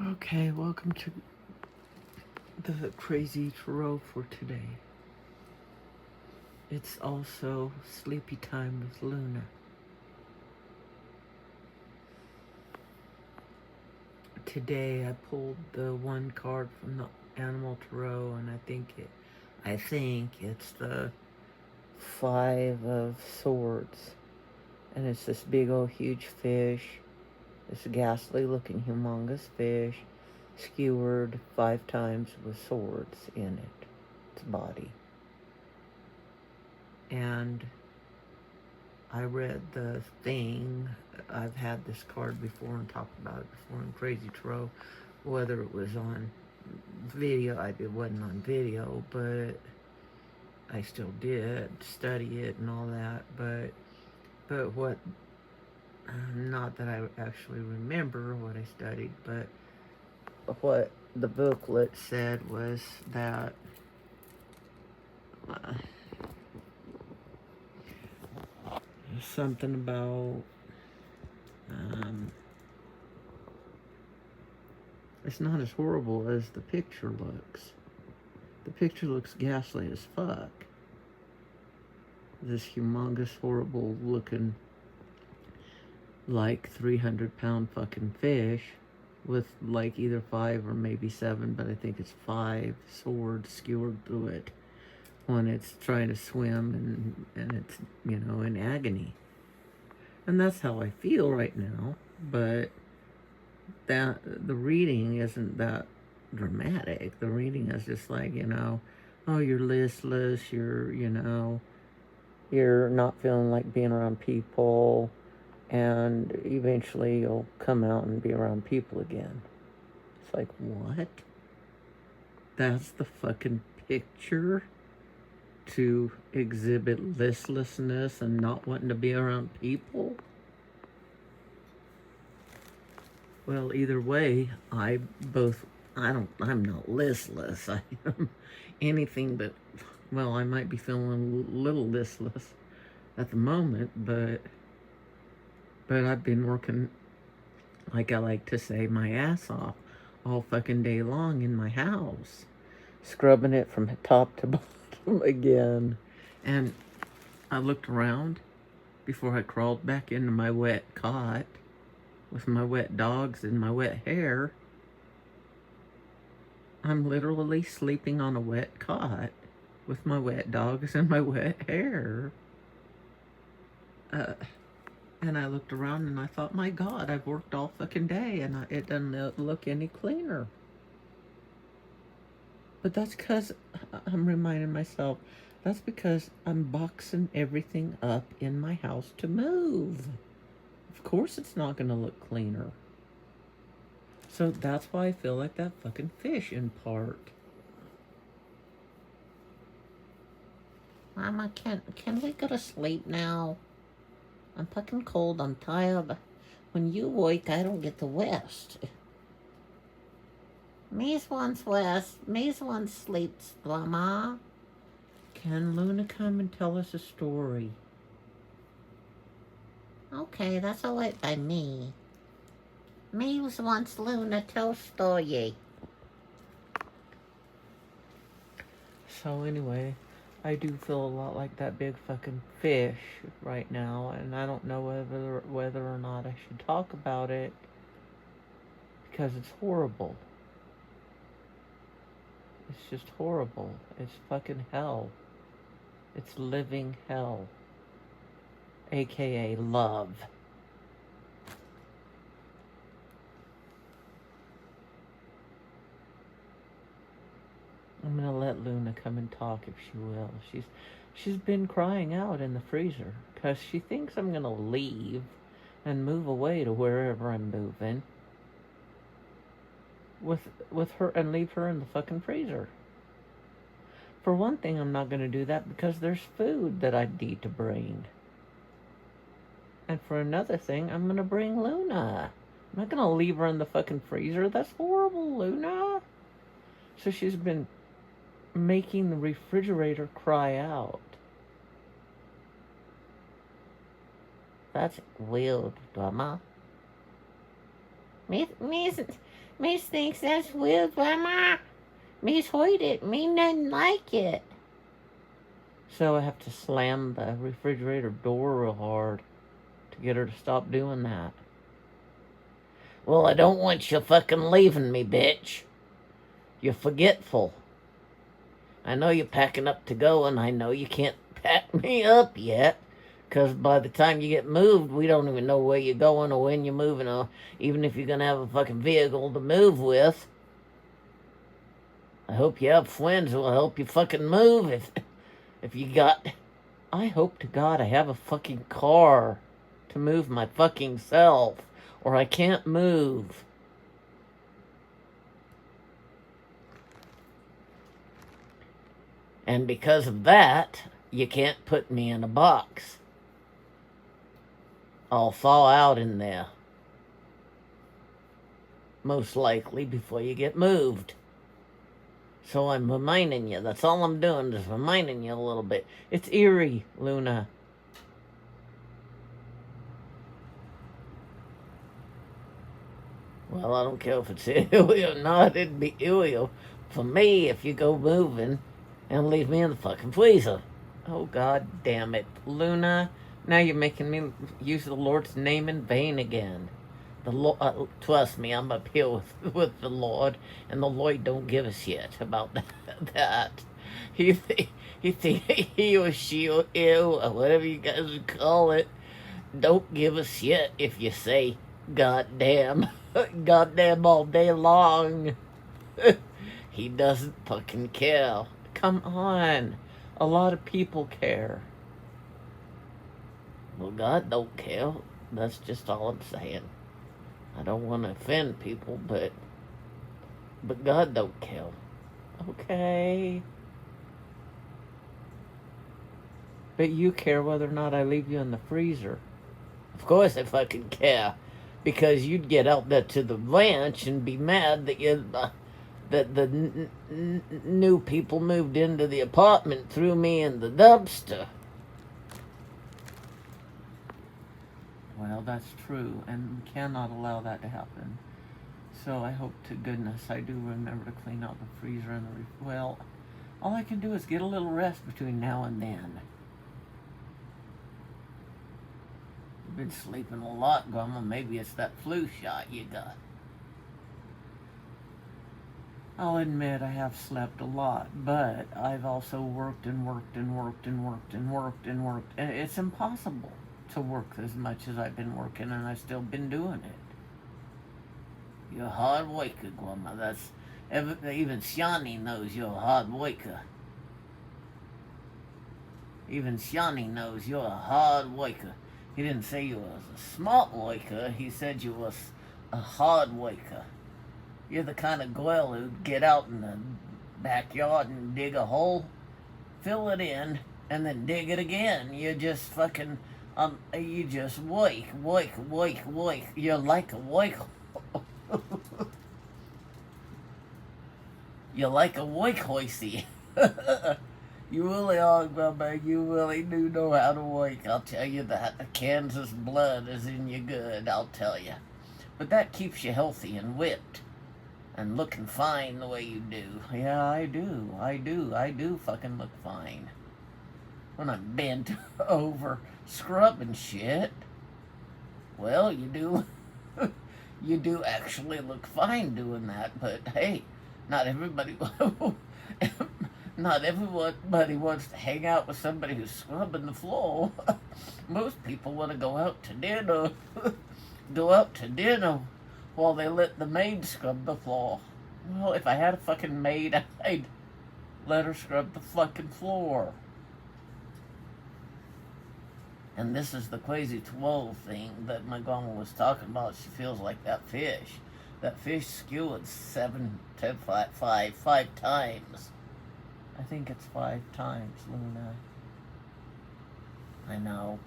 Okay, welcome to the crazy tarot for today. It's also sleepy time with Luna. Today I pulled the one card from the animal tarot, and I think it's the Five of Swords, and it's this big old huge fish, this ghastly looking humongous fish, skewered 5 times with swords in its body. And I read the thing. I've had this card before and talked about it before in Crazy Tarot, whether it was on video. It wasn't on video, but I still did study it and all that. But what? Not that I actually remember what I studied, but what the booklet said was that. Something about it's not as horrible as the picture looks. The picture looks ghastly as fuck. This humongous, horrible looking, like 300-pound fucking fish with like either 5 or maybe 7, but I think it's 5 swords skewered through it when it's trying to swim and it's, in agony. And that's how I feel right now, but that the reading isn't that dramatic. The reading is just like, oh, you're listless, you're not feeling like being around people, and eventually you'll come out and be around people again. It's like, what? That's the fucking picture to exhibit listlessness and not wanting to be around people? Well, either way, I'm not listless. I am anything but, well, I might be feeling a little listless at the moment, but I've been working, like I like to say, my ass off all fucking day long in my house, scrubbing it from top to bottom again. And I looked around before I crawled back into my wet cot with my wet dogs and my wet hair. I'm literally sleeping on a wet cot with my wet dogs and my wet hair. And I looked around and I thought, my God, I've worked all fucking day and it doesn't look any cleaner. But that's because I'm reminding myself, that's because I'm boxing everything up in my house to move. Of course it's not going to look cleaner. So that's why I feel like that fucking fish in part. Mama, can we go to sleep now? I'm fucking cold. I'm tired. When you wake, I don't get to rest. Me's wants rest. Me's wants sleeps, Mama. Can Luna come and tell us a story? Okay, that's all right by me. Me wants Luna tell story. So anyway, I do feel a lot like that big fucking fish right now, and I don't know whether or not I should talk about it because it's horrible. It's just horrible. It's fucking hell. It's living hell. AKA love. I'm gonna let Luna come and talk if she will. She's been crying out in the freezer because she thinks I'm gonna leave and move away to wherever I'm moving with her and leave her in the fucking freezer. For one thing, I'm not gonna do that because there's food that I need to bring. And for another thing, I'm gonna bring Luna. I'm not gonna leave her in the fucking freezer. That's horrible, Luna. So she's been making the refrigerator cry out. That's weird, Mama. Miss thinks that's weird, Grandma. Miss heard it. Me nothing like it. So I have to slam the refrigerator door real hard to get her to stop doing that. Well, I don't want you fucking leaving me, bitch. You're forgetful. I know you're packing up to go, and I know you can't pack me up yet. Because by the time you get moved, we don't even know where you're going or when you're moving, or even if you're going to have a fucking vehicle to move with. I hope you have friends who will help you fucking move if you got... I hope to God I have a fucking car to move my fucking self, or I can't move. And because of that, you can't put me in a box. I'll thaw out in there. Most likely before you get moved. So I'm reminding you. That's all I'm doing, is reminding you a little bit. It's eerie, Luna. Well, I don't care if it's eerie or not. It'd be eerie for me if you go moving and leave me in the fucking freezer. Oh, God damn it. Luna, now you're making me use the Lord's name in vain again. The Lord, trust me, I'm up here with the Lord, and the Lord don't give a shit about that. He or she or it or whatever you guys would call it, don't give a shit if you say goddamn, goddamn all day long. He doesn't fucking care. Come on. A lot of people care. Well, God don't care. That's just all I'm saying. I don't want to offend people, but God don't care. Okay. But you care whether or not I leave you in the freezer. Of course I fucking care. Because you'd get out there to the ranch and be mad that the new people moved into the apartment, threw me in the dumpster. Well, that's true, and we cannot allow that to happen. So I hope to goodness I do remember to clean out the freezer and the well, all I can do is get a little rest between now and then. You've been sleeping a lot, Grandma. Maybe it's that flu shot you got. I'll admit I have slept a lot, but I've also worked and worked and worked and worked and worked and worked. And it's impossible to work as much as I've been working, and I've still been doing it. You're a hard worker, Grandma. That's even Shani knows you're a hard worker. Even Shani knows you're a hard worker. He didn't say you was a smart worker. He said you was a hard worker. You're the kind of girl who'd get out in the backyard and dig a hole, fill it in, and then dig it again. You just fucking, you just work. You're like a work. You're like a workhorse. You really are, Grandma. You really do know how to work. I'll tell you that. The Kansas blood is in you good, I'll tell you. But that keeps you healthy and whipped. And looking fine the way you do. Yeah, I do fucking look fine. When I'm bent over scrubbing shit. Well, you do. You do actually look fine doing that, but hey, not everybody wants to hang out with somebody who's scrubbing the floor. Most people want to go out to dinner. While they let the maid scrub the floor. Well, if I had a fucking maid, I'd let her scrub the fucking floor. And this is the crazy 12 thing that my grandma was talking about. She feels like that fish. That fish skewered 5 times. I think it's 5 times, Luna. I know.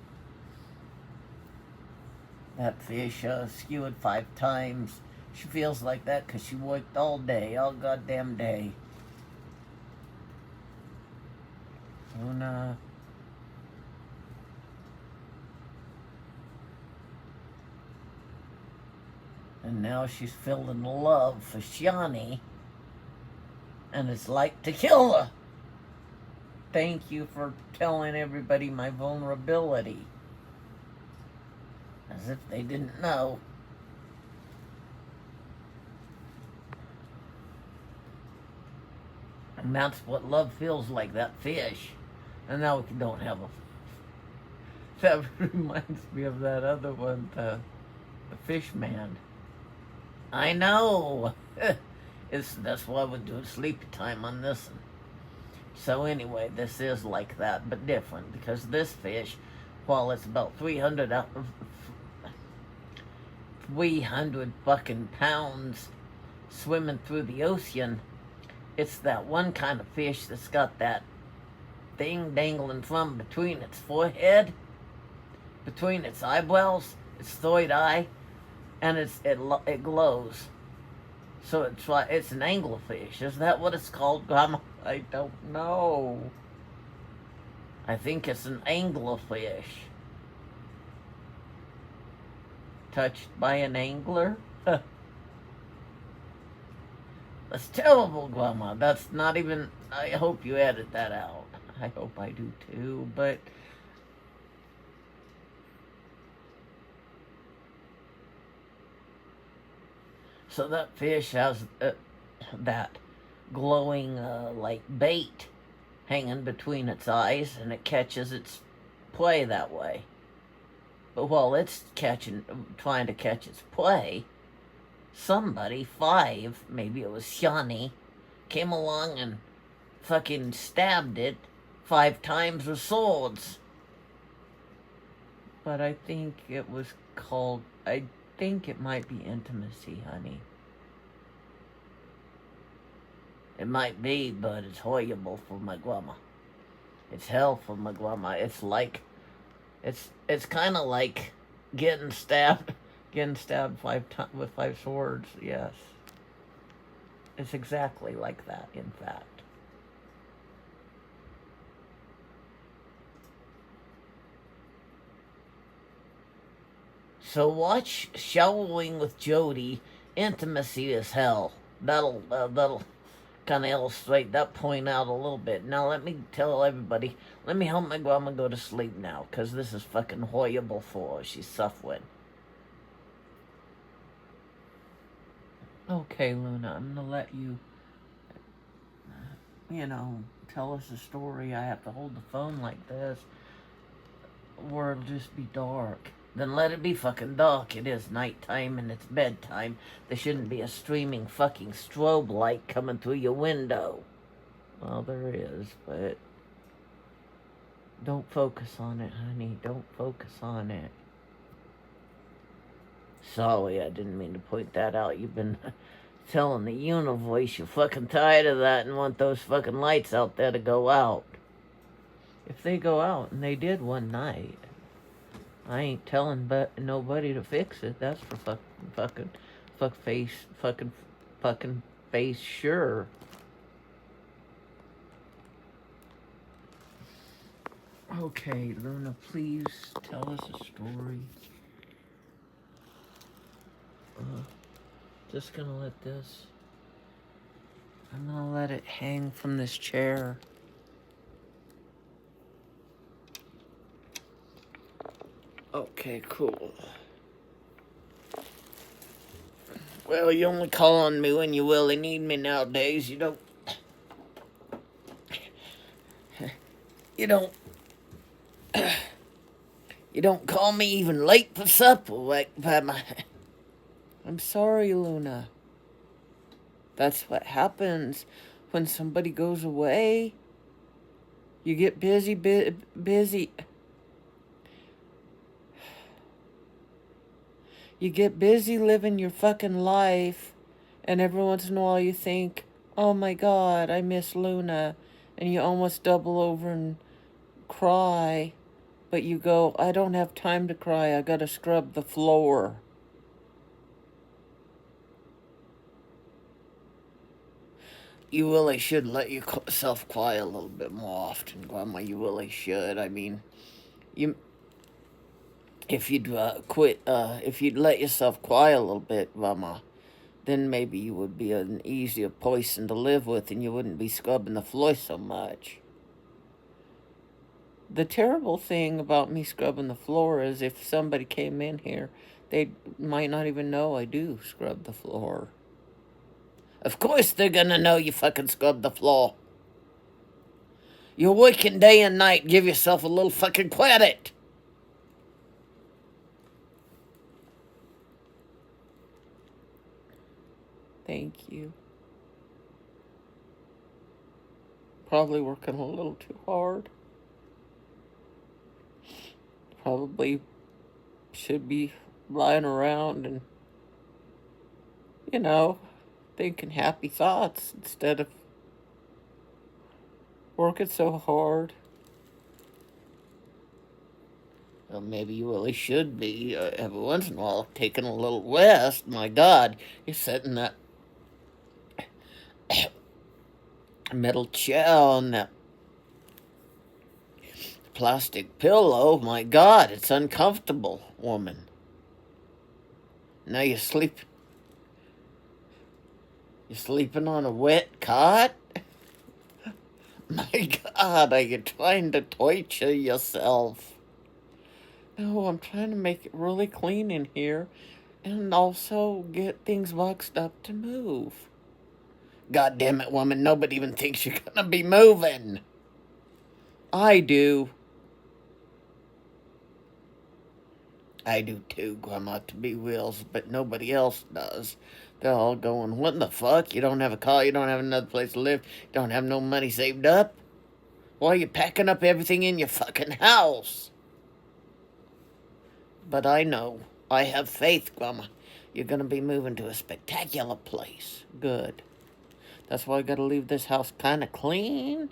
That fish skewered 5 times. She feels like that because she worked all day, all goddamn day. Luna. And now she's feeling love for Shani, and it's like to kill her. Thank you for telling everybody my vulnerability. As if they didn't know. And that's what love feels like, that fish. And now we don't have a... That reminds me of that other one, the fish man. I know. That's why we're doing sleepy time on this one. So anyway, this is like that, but different, because this fish, while it's about 300 fucking pounds swimming through the ocean, it's that one kind of fish that's got that thing dangling from between its forehead, between its eyebrows, its third eye, and it glows. So it's an anglerfish. Is that what it's called, Grandma? I don't know. I think it's an anglerfish. Touched by an angler? That's terrible, Grandma. That's not even... I hope you edit that out. I hope I do too, but... So that fish has that glowing, like bait hanging between its eyes, and it catches its prey that way. But while it's trying to catch its prey, somebody, maybe it was Shani, came along and fucking stabbed it 5 times with swords. But I think it was called... I think it might be intimacy, honey. It might be, but it's horrible for my grandma. It's hell for my grandma. It's like, it's kind of like getting stabbed 5 times with 5 swords. Yes, it's exactly like that. In fact. So watch Showering with Jody. Intimacy is hell. That'll kind of illustrate that point out a little bit. Now let me tell everybody. Let me help my grandma go to sleep now, because this is fucking horrible for her. She's suffering. Okay, Luna, I'm gonna let you, tell us a story. I have to hold the phone like this, or it'll just be dark. Then let it be fucking dark. It is nighttime and it's bedtime. There shouldn't be a streaming fucking strobe light coming through your window. Well, there is, but don't focus on it, honey. Don't focus on it. Sorry, I didn't mean to point that out. You've been telling the universe you're fucking tired of that and want those fucking lights out there to go out. If they go out, and they did one night, I ain't telling nobody to fix it. That's for fucking face sure. Okay, Luna, please tell us a story. Just gonna let this... I'm gonna let it hang from this chair. Okay, cool. Well, you only call on me when you really need me nowadays. You don't... You don't call me even late for supper, like by my... I'm sorry, Luna. That's what happens when somebody goes away. You get busy. You get busy living your fucking life, and every once in a while you think, oh my God, I miss Luna, and you almost double over and cry, but you go, I don't have time to cry, I gotta scrub the floor. You really should let yourself cry a little bit more often, Grandma. You really should. I mean, if you'd if you'd let yourself quiet a little bit, Mama, then maybe you would be an easier person to live with and you wouldn't be scrubbing the floor so much. The terrible thing about me scrubbing the floor is if somebody came in here, they might not even know I do scrub the floor. Of course they're gonna know you fucking scrub the floor. You're working day and night. Give yourself a little fucking credit. Thank you. Probably working a little too hard. Probably should be lying around and, thinking happy thoughts instead of working so hard. Well, maybe you really should be every once in a while taking a little rest. My God, you're sitting that metal chair on that plastic pillow. My God, it's uncomfortable, woman. Now you're sleeping on a wet cot? My God, are you trying to torture yourself? No, I'm trying to make it really clean in here and also get things boxed up to move. God damn it, woman, nobody even thinks you're gonna be moving. I do. I do too, Grandma, to be real, but nobody else does. They're all going, what the fuck? You don't have a car, you don't have another place to live, you don't have no money saved up? Why are you packing up everything in your fucking house? But I know, I have faith, Grandma. You're gonna be moving to a spectacular place. Good. That's why I gotta leave this house kinda clean.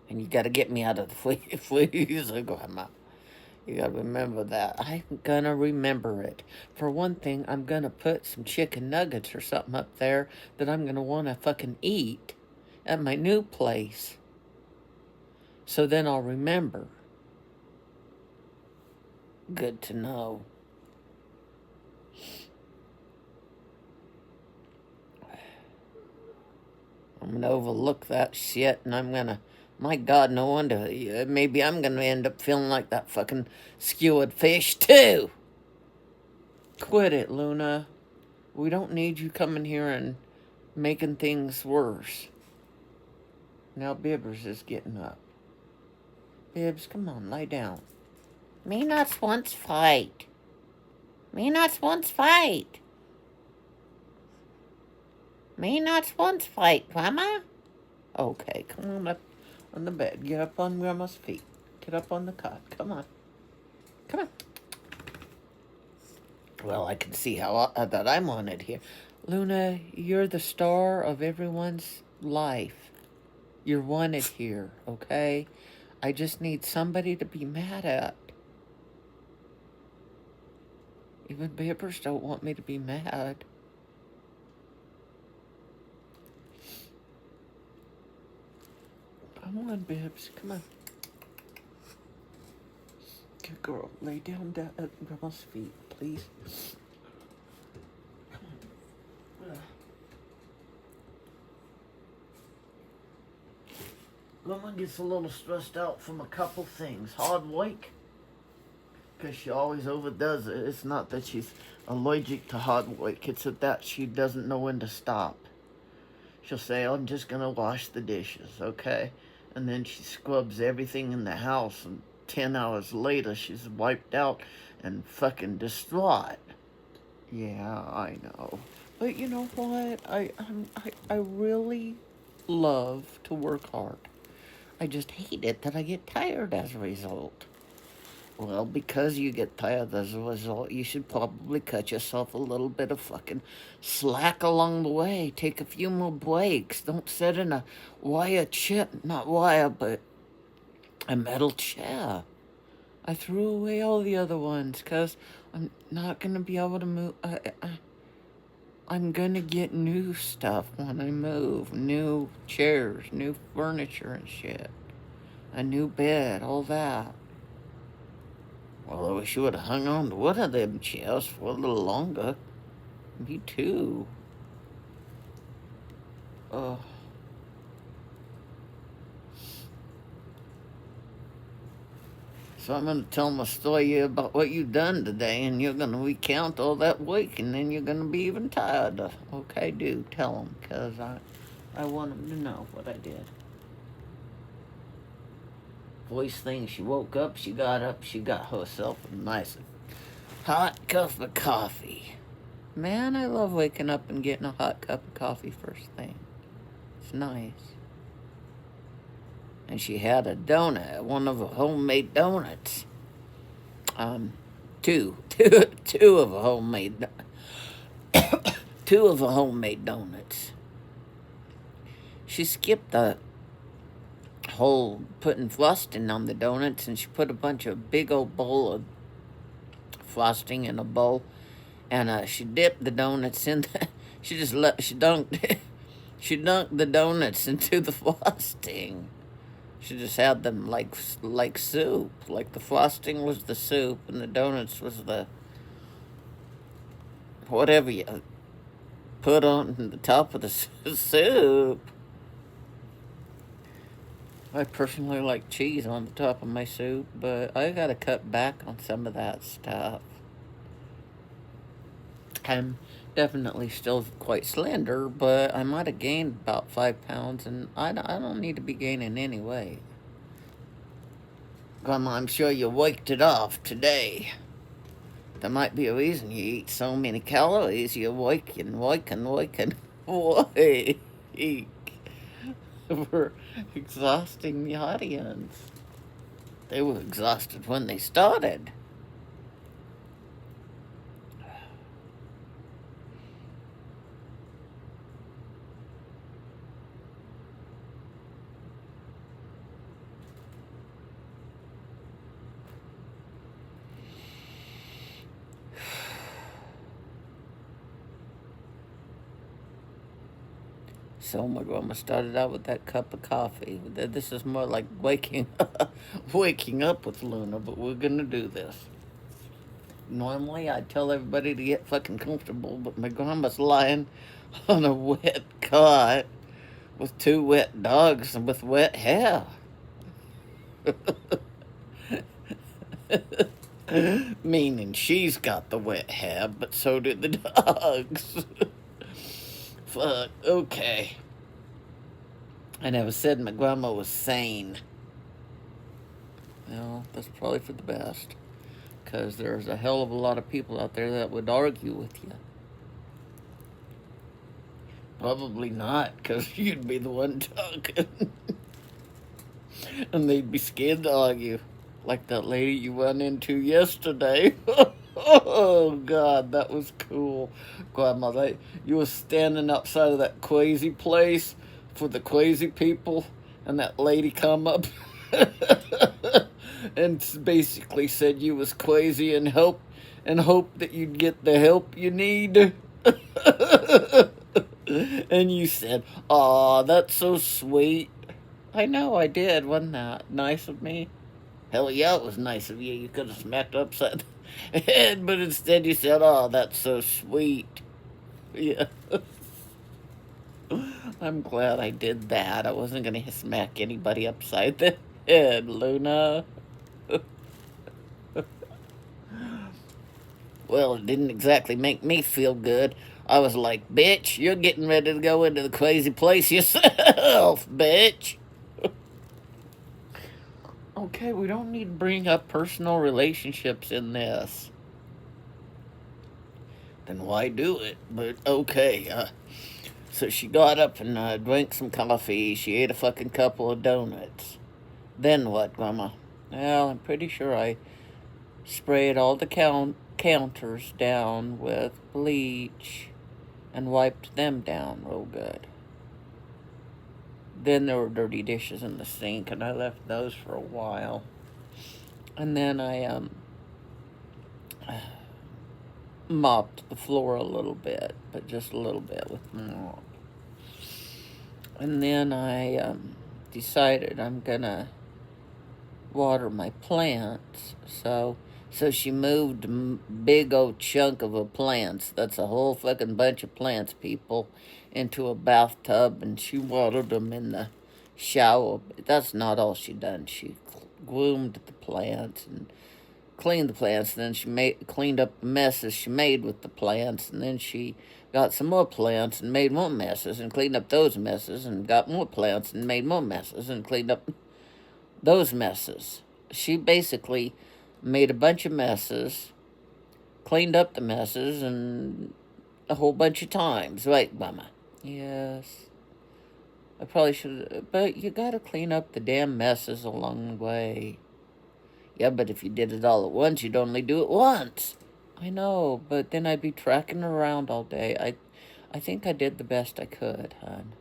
And you gotta get me out of the freezer, Grandma. You gotta remember that. I'm gonna remember it. For one thing, I'm gonna put some chicken nuggets or something up there that I'm gonna wanna fucking eat at my new place. So then I'll remember. Good to know. I'm gonna overlook that shit and I'm gonna... My God, no wonder. Maybe I'm gonna end up feeling like that fucking skewered fish, too. Quit it, Luna. We don't need you coming here and making things worse. Now Bibbers is getting up. Bibbs, come on, lie down. Me not once fight. Me not once fight. Me not once fight, Grandma. Okay, come on up on the bed. Get up on Grandma's feet. Get up on the cot. Come on. Come on. Well, I can see how that I'm on it here. Luna, you're the star of everyone's life. You're wanted here, okay? I just need somebody to be mad at. Even Bibbers don't want me to be mad. Come on, Bibbs. Come on. Good girl. Lay down at Grandma's feet, please. Come on. Grandma gets a little stressed out from a couple things. Hard work, because she always overdoes it. It's not that she's allergic to hard work. It's that she doesn't know when to stop. She'll say, I'm just going to wash the dishes, okay? And then she scrubs everything in the house, and 10 hours later, she's wiped out and fucking distraught. Yeah, I know. But you know what? I really love to work hard. I just hate it that I get tired as a result. Well, because you get tired as a result, you should probably cut yourself a little bit of fucking slack along the way. Take a few more breaks. Don't sit in a not wire, but a metal chair. I threw away all the other ones because I'm not going to be able to move. I'm going to get new stuff when I move. New chairs, new furniture and shit. a new bed, all that. Well, I wish you would have hung on to one of them chests for a little longer. Me too. Oh. So I'm going to tell my story about what you done today, and you're going to recount all that week, and then you're going to be even tired. Okay, do tell them, because I want them to know what I did. Voice thing, she woke up, she got herself a nice hot cup of coffee. Man, I love waking up and getting a hot cup of coffee first thing. It's nice. And she had a donut, one of her homemade donuts. Two of her homemade, two of her homemade donuts. She skipped the whole putting frosting on the donuts, and she put a bunch of big old bowl of frosting in a bowl, and she dipped the donuts in. She dunked the donuts into the frosting. She just had them like soup. Like the frosting was the soup and the donuts was the whatever you put on the top of the soup. I personally like cheese on the top of my soup, but I gotta cut back on some of that stuff. I'm definitely still quite slender, but I might have gained about 5 pounds, and I don't need to be gaining anyway. Grandma, I'm sure you waked it off today. There might be a reason you eat so many calories. You're waking. Wake. We're exhausting the audience. They were exhausted when they started. So my grandma started out with that cup of coffee. This is more like waking up with Luna, but we're gonna do this. Normally I'd tell everybody to get fucking comfortable, but my grandma's lying on a wet cot with 2 wet dogs and with wet hair. Meaning she's got the wet hair, but so did the dogs. Fuck, okay. I never said my grandma was sane. Well, that's probably for the best. Because there's a hell of a lot of people out there that would argue with you. Probably not, because you'd be the one talking. And they'd be scared to argue. Like that lady you run into yesterday. Oh, God, that was cool. Grandma, you were standing outside of that crazy place for the crazy people, and that lady come up and basically said you was crazy and hope that you'd get the help you need. And you said, "Aw, that's so sweet." I know I did. Wasn't that nice of me? Hell yeah, it was nice of you. You could have smacked her upside the head, but instead you said, "Oh, that's so sweet." Yeah. I'm glad I did that. I wasn't going to smack anybody upside the head, Luna. Well, it didn't exactly make me feel good. I was like, "Bitch, you're getting ready to go into the crazy place yourself, bitch." Okay, we don't need to bring up personal relationships in this. Then why do it? But okay, so she got up and drank some coffee. She ate a fucking couple of donuts. Then what, Grandma? Well, I'm pretty sure I sprayed all the counters down with bleach and wiped them down real good. Then there were dirty dishes in the sink, and I left those for a while. And then I mopped the floor a little bit, but just a little bit with the mop. And then I decided I'm gonna water my plants. So she moved a big old chunk of her plants. That's a whole fucking bunch of plants, people, into a bathtub, and she watered them in the shower. But that's not all she done. She groomed the plants and cleaned the plants, and then she cleaned up the messes she made with the plants, and then she got some more plants and made more messes and cleaned up those messes, and got more plants and made more messes and cleaned up those messes. She basically made a bunch of messes, cleaned up the messes, and a whole bunch of times. Right, Mama? Yes. I probably should, but you gotta clean up the damn messes along the way. Yeah, but if you did it all at once, you'd only do it once. I know, but then I'd be tracking around all day. I think I did the best I could, hon.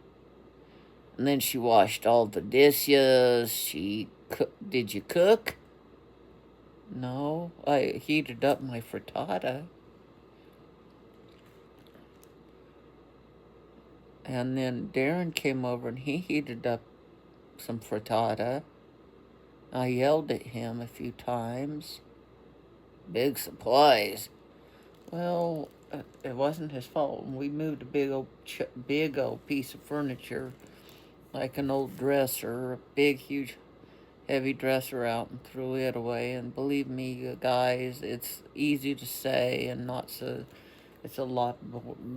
And then she washed all the dishes. Did you cook? No, I heated up my frittata. And then Darren came over and he heated up some frittata. I yelled at him a few times. Big supplies. Well, it wasn't his fault. We moved a big old piece of furniture, like an old dresser, a big, huge, heavy dresser out, and threw it away. And believe me, guys, it's easy to say and not so. It's a lot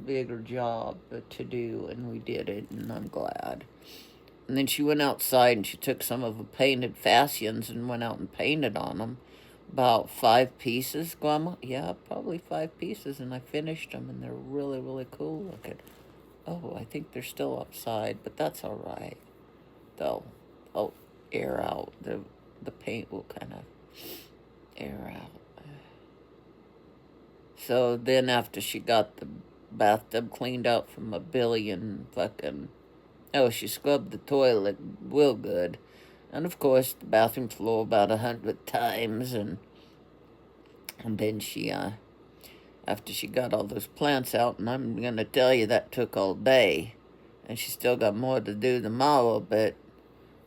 bigger job to do, and we did it, and I'm glad. And then she went outside and she took some of the painted fascians and went out and painted on them. About 5 pieces, Grandma? Yeah, probably 5 pieces, and I finished them, and they're really, really cool looking. Oh, I think they're still outside, but that's all right. They'll air out. The paint will kind of air out. So then after she got the bathtub cleaned out from a billion fucking... Oh, she scrubbed the toilet real good. And of course, the bathroom floor about 100 times. And then she, after she got all those plants out, and I'm going to tell you that took all day. And she still got more to do tomorrow, but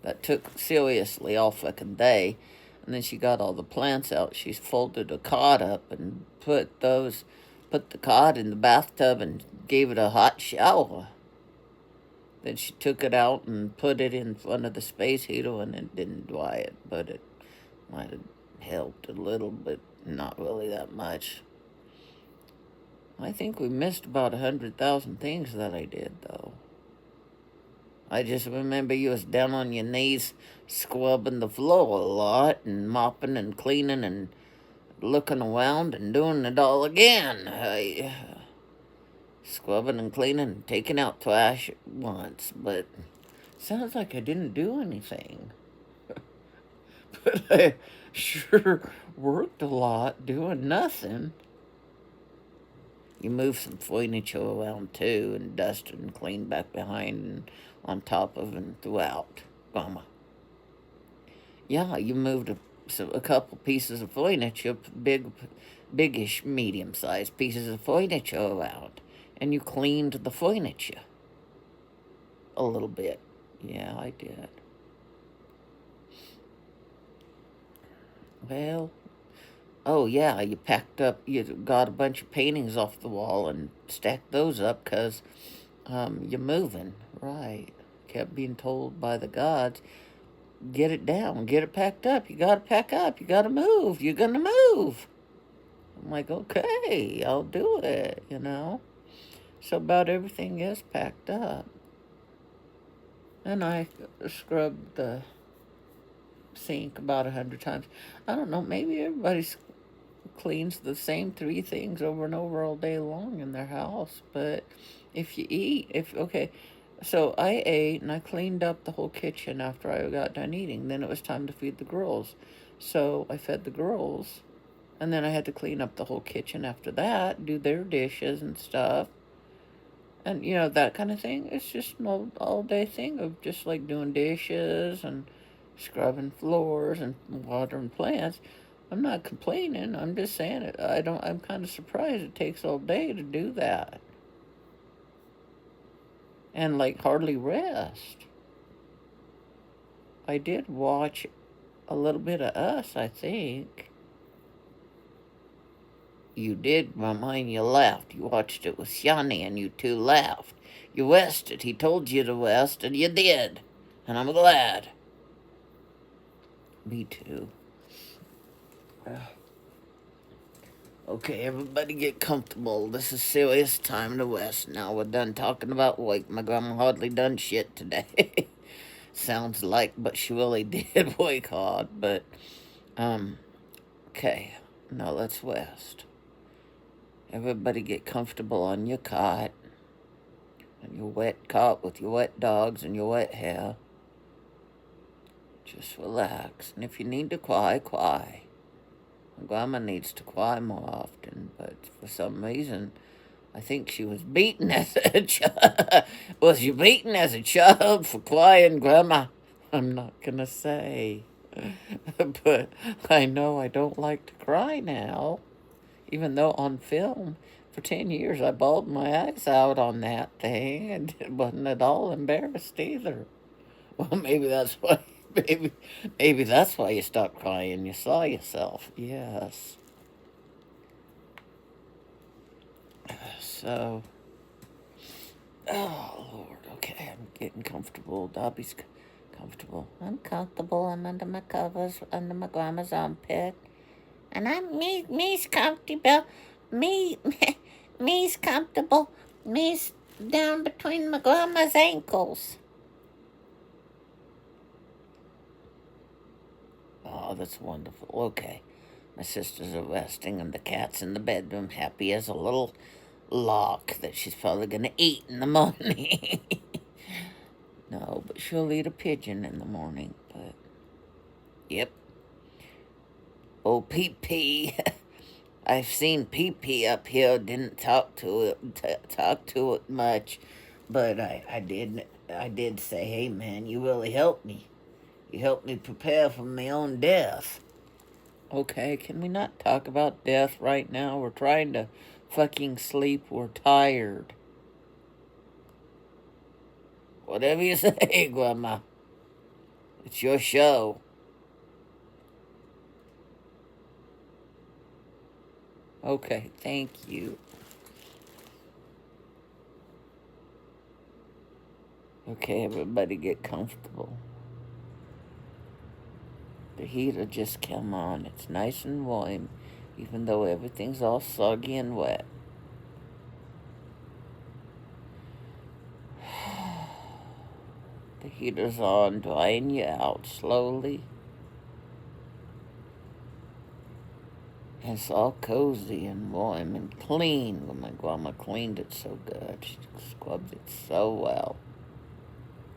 that took seriously all fucking day. And then she got all the plants out. She folded a cot up and put the cot in the bathtub and gave it a hot shower. Then she took it out and put it in front of the space heater, and it didn't dry it, but it might have helped a little, but not really that much. I think we missed about 100,000 things that I did, though. I just remember you was down on your knees scrubbing the floor a lot and mopping and cleaning and looking around and doing it all again. Scrubbing and cleaning and taking out trash once, but sounds like I didn't do anything. But I sure worked a lot doing nothing. You moved some furniture around too, and dusted and cleaned back behind and on top of and throughout. Mama. Yeah, you moved a couple pieces of furniture, biggish, medium-sized pieces of furniture around. And you cleaned the furniture a little bit. Yeah, I did. Well, oh yeah, you got a bunch of paintings off the wall and stacked those up because you're moving. Right. Kept being told by the gods, get it down, get it packed up. You gotta pack up, you gotta move, you're gonna move. I'm like, okay, I'll do it, So about everything is packed up. And I scrubbed the sink about 100 times. I don't know, maybe everybody cleans the same 3 things over and over all day long in their house. But if you eat, so I ate and I cleaned up the whole kitchen after I got done eating. Then it was time to feed the girls. So I fed the girls. And then I had to clean up the whole kitchen after that, do their dishes and stuff. And, that kind of thing. It's just an all-day thing of just, like, doing dishes and scrubbing floors and watering plants. I'm not complaining. I'm just saying it. I'm kind of surprised it takes all day to do that. And, like, hardly rest. I did watch a little bit of us, I think. You did, Grandma, and you laughed. You watched it with Shani, and you two laughed. You wested. He told you to west, and you did. And I'm glad. Me too. Okay, everybody get comfortable. This is serious time to west. Now we're done talking about wake. My grandma hardly done shit today. Sounds like, but she really did wake hard. But, okay. Now let's west. Everybody get comfortable on your cot. And your wet cot with your wet dogs and your wet hair. Just relax. And if you need to cry, cry. Grandma needs to cry more often, but for some reason, I think she was beaten as a child. Was you beaten as a child for crying, Grandma? I'm not gonna say. But I know I don't like to cry now. Even though on film, for 10 years, I bawled my eyes out on that thing and wasn't at all embarrassed either. Well, maybe that's why. Maybe that's why you stopped crying. You saw yourself. Yes. So, oh Lord. Okay, I'm getting comfortable. Dobby's comfortable. I'm comfortable. I'm under my covers, under my grandma's armpit, and me's comfortable. Me's comfortable. Me's down between my grandma's ankles. Oh, that's wonderful. Okay. My sisters are resting, and the cat's in the bedroom, happy as a little lark that she's probably going to eat in the morning. No, but she'll eat a pigeon in the morning. But, yep. Oh, Pee-Pee. I've seen Pee-Pee up here. Didn't talk to it much, but I did say, hey, man, you really helped me. You helped me prepare for my own death. Okay, can we not talk about death right now? We're trying to fucking sleep. We're tired. Whatever you say, Grandma. It's your show. Okay, thank you. Okay, everybody get comfortable. The heater just come on. It's nice and warm, even though everything's all soggy and wet. The heater's on, drying you out slowly. And it's all cozy and warm and clean. Well, my grandma cleaned it so good. She scrubbed it so well.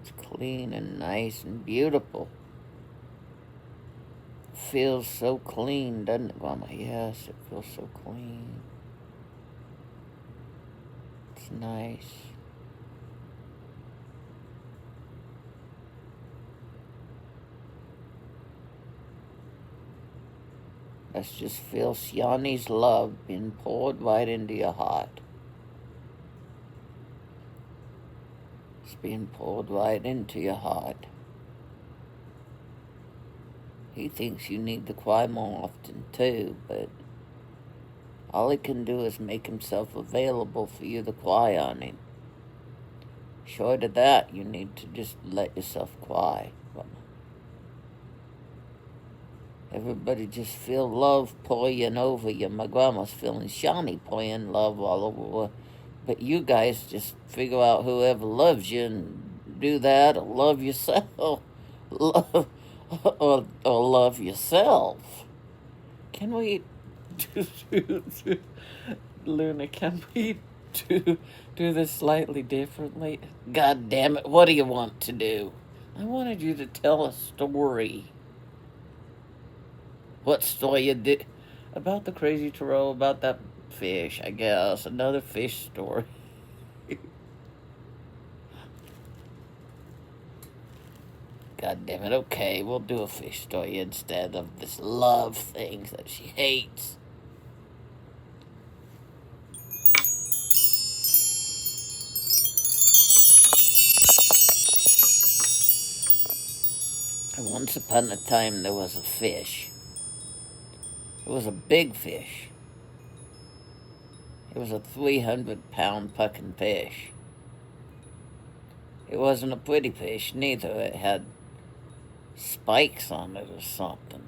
It's clean and nice and beautiful. Feels so clean, doesn't it, Grandma? Yes, it feels so clean. It's nice. Let's just feel Siani's love being poured right into your heart. It's being poured right into your heart. He thinks you need to cry more often, too, but all he can do is make himself available for you to cry on him. Short of that, you need to just let yourself cry. Everybody just feel love pouring over you. My grandma's feeling Shani pouring love all over her. But you guys just figure out whoever loves you and do that, or love yourself. Love, or love yourself. Can we Luna, can we do this slightly differently? God damn it, what do you want to do? I wanted you to tell a story. What story you did? About the crazy Tarot, about that fish, I guess. Another fish story. God damn it, okay, we'll do a fish story instead of this love thing that she hates. I Once upon a time there was a fish. It was a big fish. It was a 300-pound fucking fish. It wasn't a pretty fish, neither. It had spikes on it or something.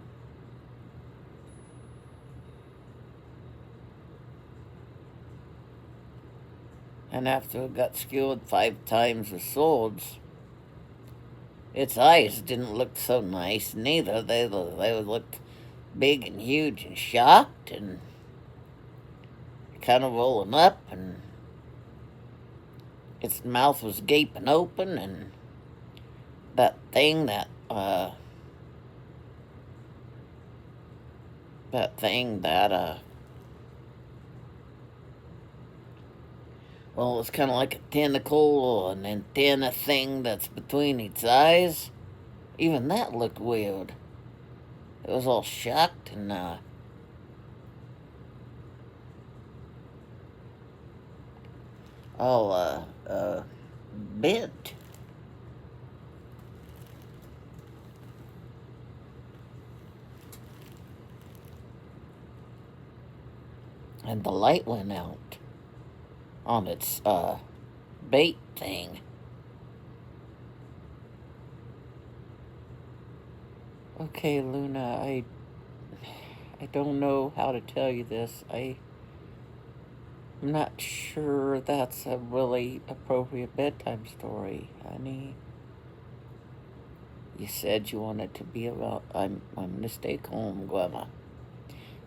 And after it got skewered 5 times with swords, its eyes didn't look so nice, neither. They looked big and huge and shocked and kind of rolling up, and its mouth was gaping open, and that thing that well, it's kind of like a tentacle or an antenna thing that's between its eyes. Even that looked weird. It was all shocked and, all, bent. And the light went out on its, bait thing. Okay, Luna, I don't know how to tell you this. I'm not sure that's a really appropriate bedtime story, honey. You said you wanted to be about... I'm gonna stay calm, Grandma.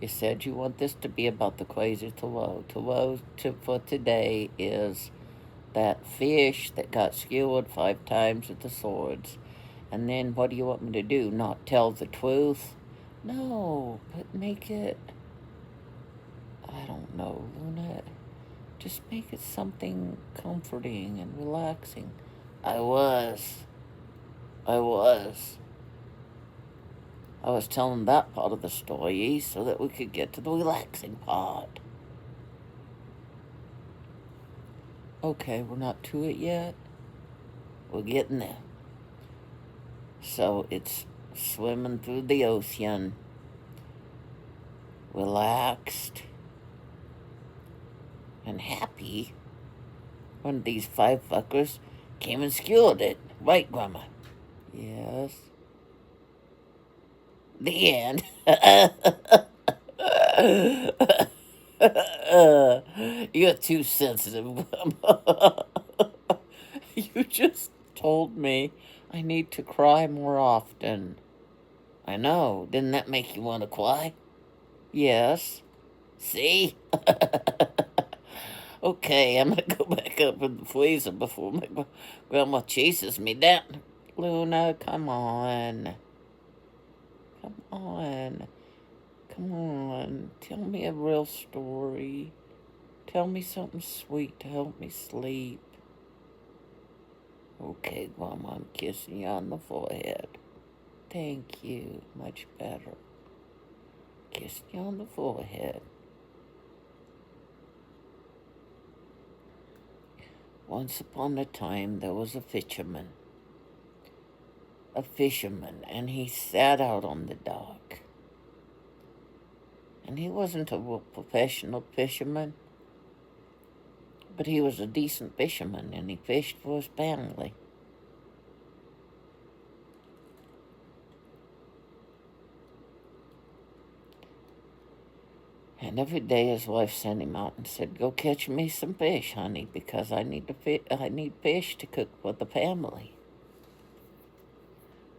You said you want this to be about the crazy Tarot. Tarot for today is that fish that got skewered 5 times with the swords. And then what do you want me to do? Not tell the truth? No, but make it... I don't know, Luna. Just make it something comforting and relaxing. I was telling that part of the story so that we could get to the relaxing part. Okay, we're not to it yet. We're getting there. So it's swimming through the ocean, relaxed and happy, when these 5 fuckers came and skewered it. Right, Grandma? Yes. The end. You're too sensitive, Grandma. You just told me I need to cry more often. I know. Didn't that make you want to cry? Yes. See? Okay, I'm gonna go back up in the freezer before my grandma chases me down. Luna, come on. Come on. Come on. Tell me a real story. Tell me something sweet to help me sleep. Okay, Grandma, I'm kissing you on the forehead. Thank you. Much better. Kissing you on the forehead. Once upon a time, there was a fisherman. And he sat out on the dock. And he wasn't a real professional fisherman, but he was a decent fisherman, and he fished for his family. And every day his wife sent him out and said, "Go catch me some fish, honey, because I need fish to cook for the family."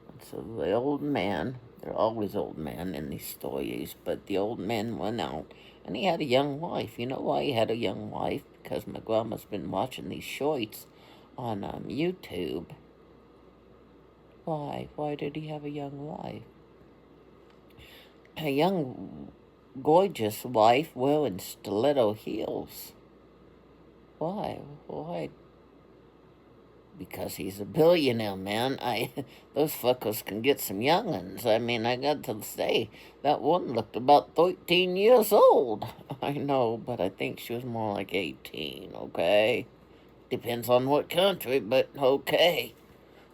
And so the old man, there are always old men in these stories, but the old man went out, and he had a young wife. You know why he had a young wife? Because my grandma's been watching these shorts on YouTube. Why? Why did he have a young wife? A young, gorgeous wife wearing stiletto heels. Why? Why? Because he's a billionaire, man. Those fuckers can get some young'uns. I mean, I got to say, that one looked about 13 years old. I know, but I think she was more like 18, okay? Depends on what country, but okay.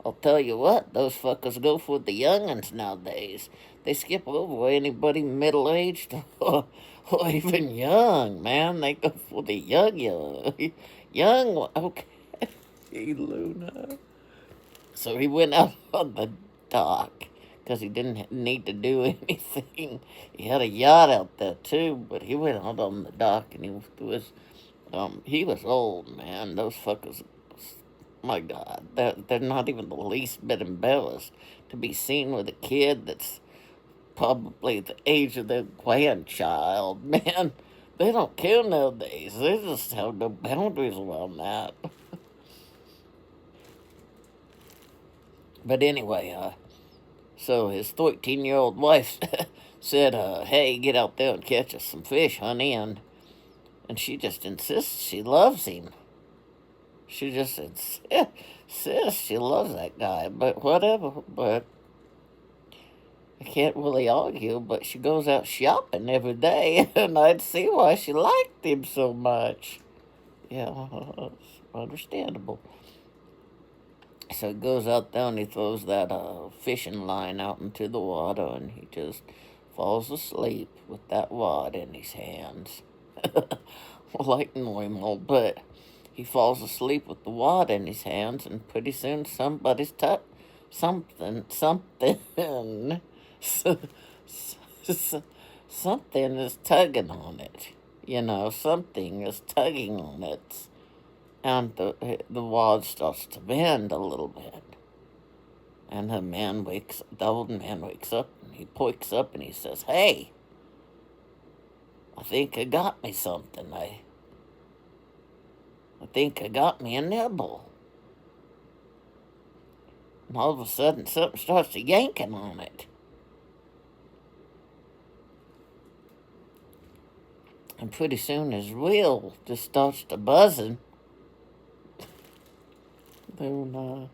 I'll tell you what, those fuckers go for the young'uns nowadays. They skip over anybody middle-aged or even young, man. They go for the young. Young, okay, Luna. So he went out on the dock because he didn't need to do anything. He had a yacht out there too, but he went out on the dock and he was old, man. Those fuckers, my God, they're not even the least bit embarrassed to be seen with a kid that's probably the age of their grandchild, man. They don't care nowadays. They just have no boundaries around that. But anyway, so his 13-year-old wife said, hey, get out there and catch us some fish, honey. And she just insists she loves him. She just insists she loves that guy. But whatever. But I can't really argue. But she goes out shopping every day. And I'd see why she liked him so much. Yeah, it's understandable. So he goes out there and he throws that fishing line out into the water, and he just falls asleep with that rod in his hands. Like normal, but he falls asleep with the rod in his hands, and pretty soon something something is tugging on it. You know, something is tugging on it. And the rod starts to bend a little bit. And the old man wakes up, and he pokes up and he says, hey, I think I got me something. I think I got me a nibble. And all of a sudden, something starts to yanking on it. And pretty soon his reel just starts to buzzing. Then,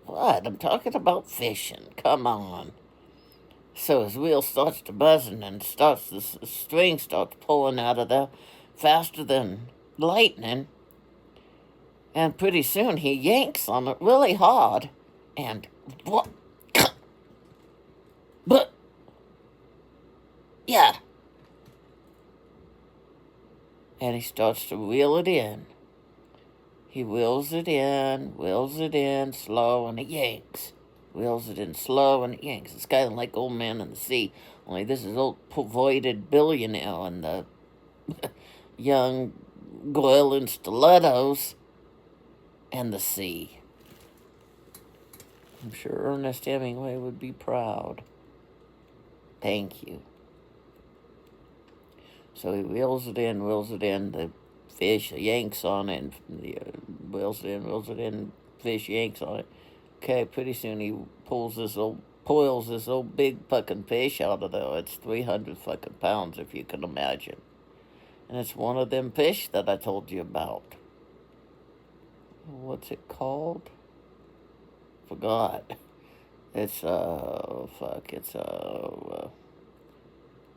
what? I'm talking about fishing. Come on. So his reel starts to buzzing, and the string starts pulling out of there faster than lightning. And pretty soon he yanks on it really hard. And what? But, yeah. And he starts to reel it in. He wheels it in, slow, and it yanks. Wheels it in slow, and it yanks. It's kind of like Old Man in the Sea, only this is old pervoided billionaire and the young girl in stilettos and the sea. I'm sure Ernest Hemingway would be proud. Thank you. So he wheels it in, the fish yanks on it, and wheels it in, fish yanks on it. Okay, pretty soon he pulls this old big fucking fish out of there. It's 300 fucking pounds, if you can imagine. And it's one of them fish that I told you about. What's it called? Forgot. It's, an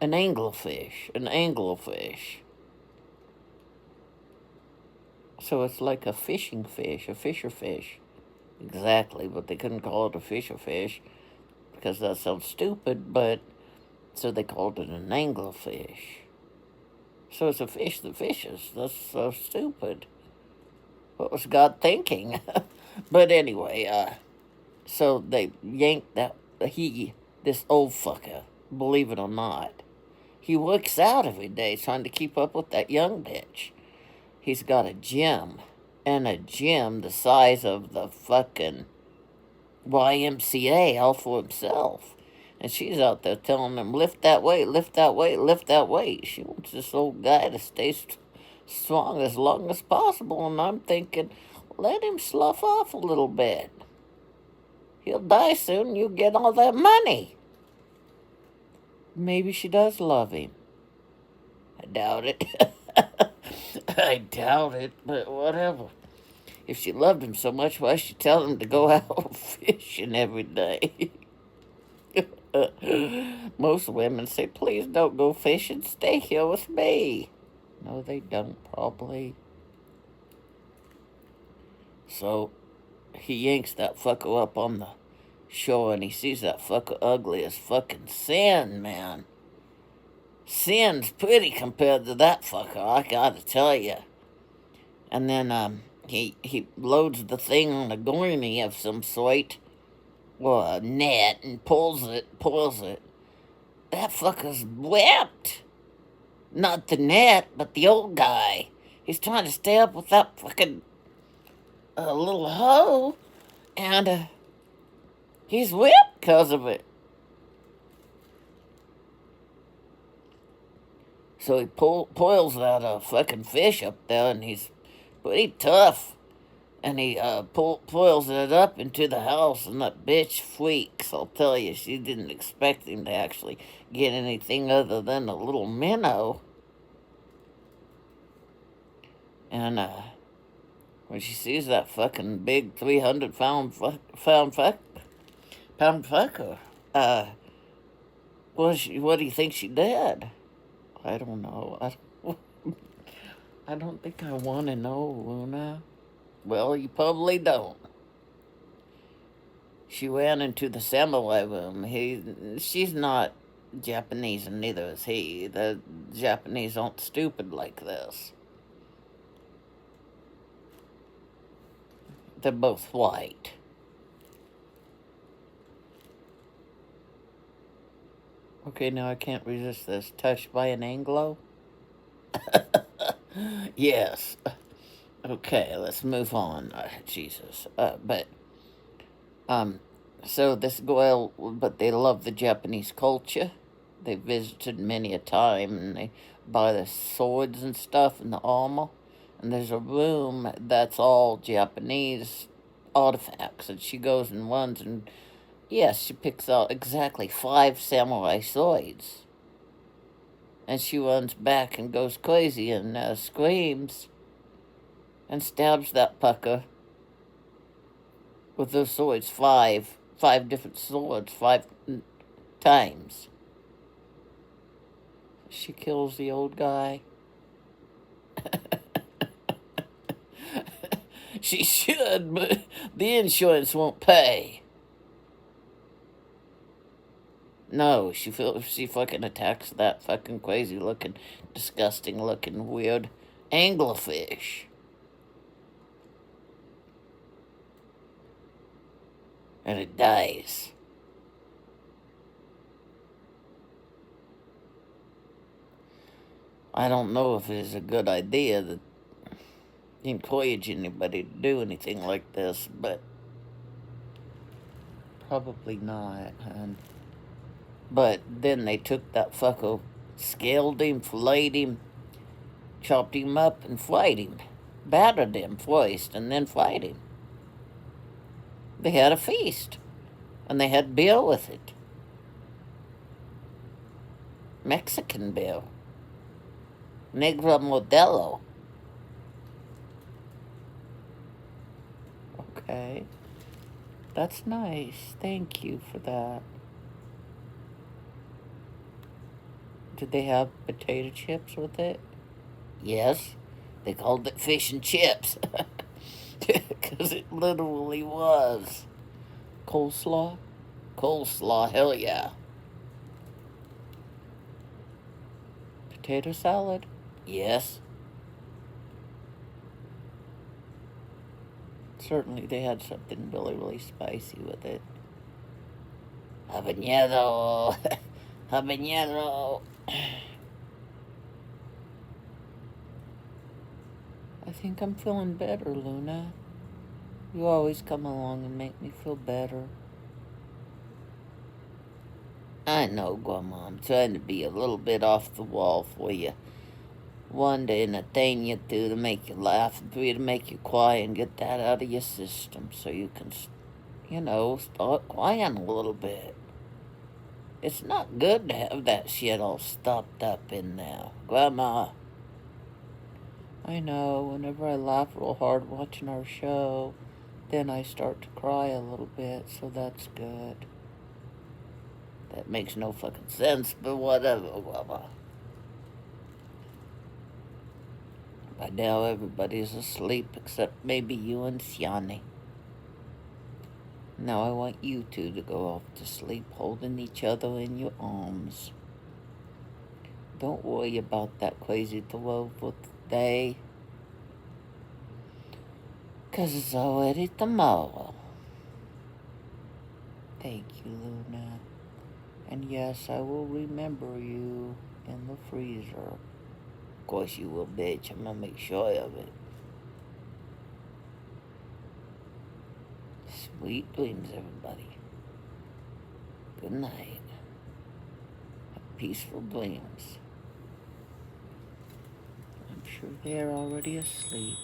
anglerfish. So it's like a fishing fish, a fisher fish. Exactly, but they couldn't call it a fisher fish because that sounds stupid, but so they called it an anglerfish. So it's a fish that fishes. That's so stupid. What was God thinking? But anyway, so they yanked this old fucker, believe it or not. He works out every day trying to keep up with that young bitch. He's got a gym, and a gym the size of the fucking YMCA all for himself. And she's out there telling him, lift that weight, lift that weight, lift that weight. She wants this old guy to stay strong as long as possible. And I'm thinking, let him slough off a little bit. He'll die soon, you get all that money. Maybe she does love him. I doubt it. I doubt it, but whatever. If she loved him so much, why should she tell him to go out fishing every day? Most women say, please don't go fishing, stay here with me. No, they don't, probably. So, he yanks that fucker up on the shore and he sees that fucker ugly as fucking sin, man. Sin's pretty compared to that fucker, I gotta tell you. And then he loads the thing on a gurney of some sort, or a net, and pulls it. That fucker's whipped. Not the net, but the old guy. He's trying to stay up with that fucking little hoe, and he's whipped because of it. So he poils that fucking fish up there, and he's pretty tough. And he poils it up into the house, and that bitch freaks, I'll tell you. She didn't expect him to actually get anything other than a little minnow. And when she sees that fucking big 300-pound fucker, what do you think she did? I don't know. I don't think I want to know, Luna. Well, you probably don't. She ran into the samurai room. She's not Japanese, and neither is he. The Japanese aren't stupid like this. They're both white. Okay, now I can't resist this. Touched by an Anglo? Yes. Okay, let's move on. Jesus. So this girl, but they love the Japanese culture. They visited many a time, and they buy the swords and stuff and the armor. And there's a room that's all Japanese artifacts, and she goes and runs, and yes, she picks out exactly 5 samurai swords. And she runs back and goes crazy and screams and stabs that pucker with those swords 5 different swords 5 times. She kills the old guy. She should, but the insurance won't pay. No, she fucking attacks that fucking crazy looking, disgusting looking, weird anglerfish. And it dies. I don't know if it is a good idea to encourage anybody to do anything like this, but probably not, hon. But then they took that fucker, scaled him, filleted him, chopped him up, and fried him. Battered him first, and then fried him. They had a feast, and they had beer with it. Mexican beer. Negra Modelo. Okay. That's nice. Thank you for that. Did they have potato chips with it? Yes. They called it fish and chips. Because it literally was. Coleslaw? Coleslaw, hell yeah. Potato salad? Yes. Certainly they had something really, really spicy with it. Habanero. Habanero. I think I'm feeling better, Luna. You always come along and make me feel better. I know, Grandma. I'm trying to be a little bit off the wall for you. One day, and a thing you do to make you laugh, and 3 to make you cry and get that out of your system so you can, start crying a little bit. It's not good to have that shit all stopped up in there, Grandma. I know, whenever I laugh real hard watching our show, then I start to cry a little bit, so that's good. That makes no fucking sense, but whatever, Grandma. By now everybody's asleep except maybe you and Siani. Now I want you two to go off to sleep holding each other in your arms. Don't worry about that crazy 12th day, 'cause it's already tomorrow. Thank you, Luna. And yes, I will remember you in the freezer. Of course you will, bitch. I'm gonna make sure of it. Sweet dreams, everybody. Good night. Have peaceful dreams. I'm sure they're already asleep.